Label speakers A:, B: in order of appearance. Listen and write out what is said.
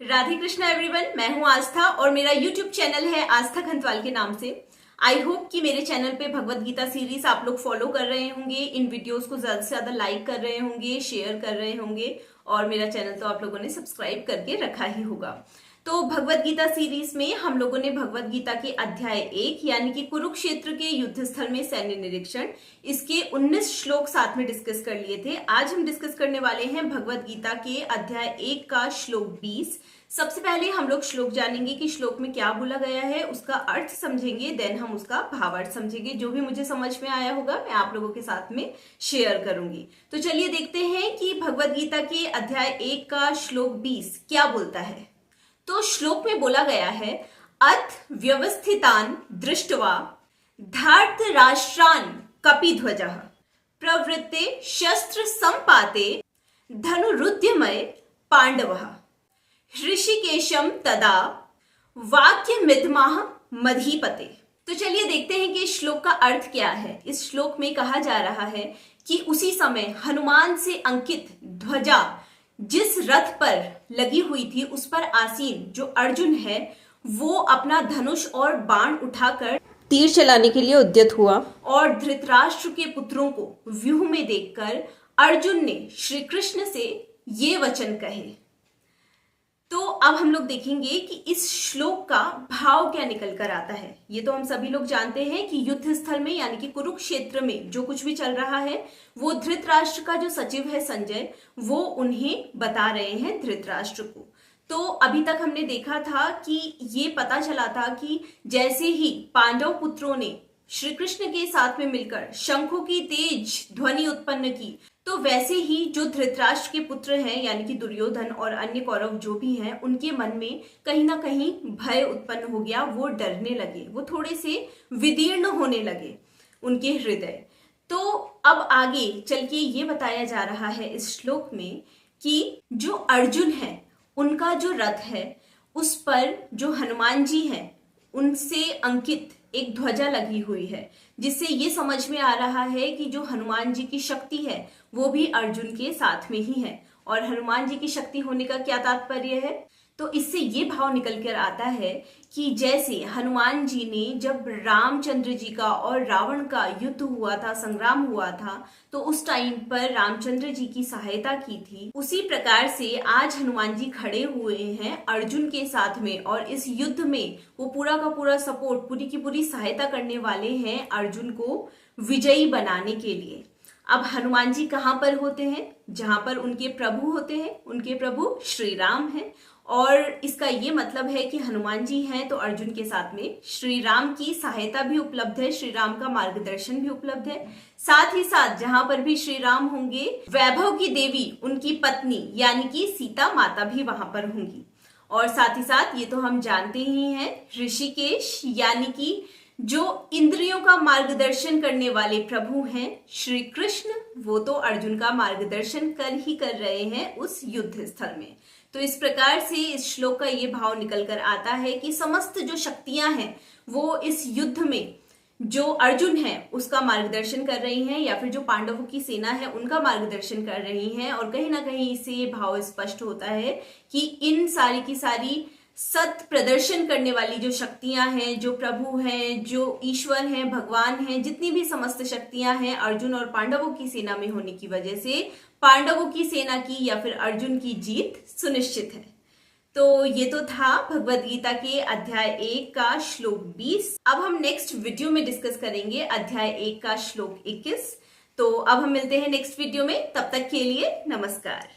A: Radhe Krishna everyone, मैं हूं आस्था और मेरा यूट्यूब चैनल है आस्था खंतवाल के नाम से। आई होप कि मेरे चैनल पे भगवत गीता सीरीज आप लोग फॉलो कर रहे होंगे, इन वीडियोस को ज्यादा से ज्यादा लाइक कर रहे होंगे, शेयर कर रहे होंगे और मेरा चैनल तो आप लोगों ने सब्सक्राइब करके रखा ही होगा। तो भगवत गीता सीरीज में हम लोगों ने भगवत गीता के अध्याय 1 यानी कि कुरुक्षेत्र के युद्ध स्थल में सैन्य निरीक्षण, इसके 19 श्लोक साथ में डिस्कस कर लिए थे। आज हम डिस्कस करने वाले हैं भगवत गीता के अध्याय 1 का श्लोक 20। सबसे पहले हम लोग श्लोक जानेंगे कि श्लोक में क्या बोला गया है, उसका अर्थ समझेंगे, देन हम उसका भावार्थ समझेंगे। जो भी मुझे समझ में आया होगा मैं आप लोगों के साथ में शेयर करूंगी। तो चलिए देखते हैं कि भगवत गीता के अध्याय 1 का श्लोक 20 क्या बोलता है। तो श्लोक में बोला गया है, अथ व्यवस्थितान दृष्ट्वा धार्तराष्ट्रान कपिध्वजः प्रवृत्ते शस्त्र संपाते धनुरुद्यमय पांडवः ऋषिकेशम तदा वाक्यमिदमः मधीपते। तो चलिए देखते हैं कि इस श्लोक का अर्थ क्या है। इस श्लोक में कहा जा रहा है कि उसी समय हनुमान से अंकित ध्वजा जिस रथ पर लगी हुई थी उस पर आसीन जो अर्जुन है वो अपना धनुष और बाण उठाकर तीर चलाने के लिए उद्यत हुआ और धृतराष्ट्र के पुत्रों को व्यूह में देखकर अर्जुन ने श्री कृष्ण से ये वचन कहे। तो अब हम लोग देखेंगे कि इस श्लोक का भाव क्या निकल कर आता है। ये तो हम सभी लोग जानते हैं कि युद्ध स्थल में यानी कि कुरुक्षेत्र में जो कुछ भी चल रहा है वो धृतराष्ट्र का जो सचिव है संजय, वो उन्हें बता रहे हैं धृतराष्ट्र को। तो अभी तक हमने देखा था कि ये पता चला था कि जैसे ही पांडव पुत्रों ने श्री कृष्ण के साथ में मिलकर शंखों की तेज ध्वनि उत्पन्न की, तो वैसे ही जो धृतराष्ट्र के पुत्र हैं यानी कि दुर्योधन और अन्य कौरव जो भी हैं उनके मन में कहीं ना कहीं भय उत्पन्न हो गया। वो डरने लगे, वो थोड़े से विदीर्ण होने लगे उनके हृदय। तो अब आगे चल के ये बताया जा रहा है इस श्लोक में कि जो अर्जुन है उनका जो रथ है उस पर जो हनुमान जी हैं उनसे अंकित एक ध्वजा लगी हुई है, जिससे ये समझ में आ रहा है कि जो हनुमान जी की शक्ति है वो भी अर्जुन के साथ में ही है। और हनुमान जी की शक्ति होने का क्या तात्पर्य है, तो इससे ये भाव निकल कर आता है कि जैसे हनुमान जी ने जब रामचंद्र जी का और रावण का युद्ध हुआ था, संग्राम हुआ था, तो उस टाइम पर रामचंद्र जी की सहायता की थी, उसी प्रकार से आज हनुमान जी खड़े हुए हैं अर्जुन के साथ में और इस युद्ध में वो पूरा का पूरा सपोर्ट, पूरी की पूरी सहायता करने वाले हैं अर्जुन को विजयी बनाने के लिए। अब हनुमान जी कहाँ पर होते हैं? जहां पर उनके प्रभु होते हैं, उनके प्रभु श्री राम हैं। और इसका ये मतलब है कि हनुमान जी हैं तो अर्जुन के साथ में श्री राम की सहायता भी उपलब्ध है, श्री राम का मार्गदर्शन भी उपलब्ध है। साथ ही साथ जहां पर भी श्री राम होंगे, वैभव की देवी उनकी पत्नी यानी कि सीता माता भी वहां पर होंगी। और साथ ही साथ ये तो हम जानते ही हैं, ऋषिकेश यानी कि जो इंद्रियों का मार्गदर्शन करने वाले प्रभु हैं श्री कृष्ण, वो तो अर्जुन का मार्गदर्शन कर रहे हैं उस युद्ध स्थल में। तो इस प्रकार से इस श्लोक का ये भाव निकल कर आता है कि समस्त जो शक्तियां हैं वो इस युद्ध में जो अर्जुन है उसका मार्गदर्शन कर रही हैं या फिर जो पांडवों की सेना है उनका मार्गदर्शन कर रही हैं। और कहीं ना कहीं इससे ये भाव स्पष्ट होता है कि इन सारी की सारी सत प्रदर्शन करने वाली जो शक्तियां हैं, जो प्रभु हैं, जो ईश्वर हैं, भगवान हैं, जितनी भी समस्त शक्तियां हैं अर्जुन और पांडवों की सेना में होने की वजह से पांडवों की सेना की या फिर अर्जुन की जीत सुनिश्चित है। तो ये तो था भगवत गीता के अध्याय 1 का श्लोक 20। अब हम नेक्स्ट वीडियो में डिस्कस करेंगे अध्याय 1 का श्लोक 21। तो अब हम मिलते हैं नेक्स्ट वीडियो में, तब तक के लिए नमस्कार।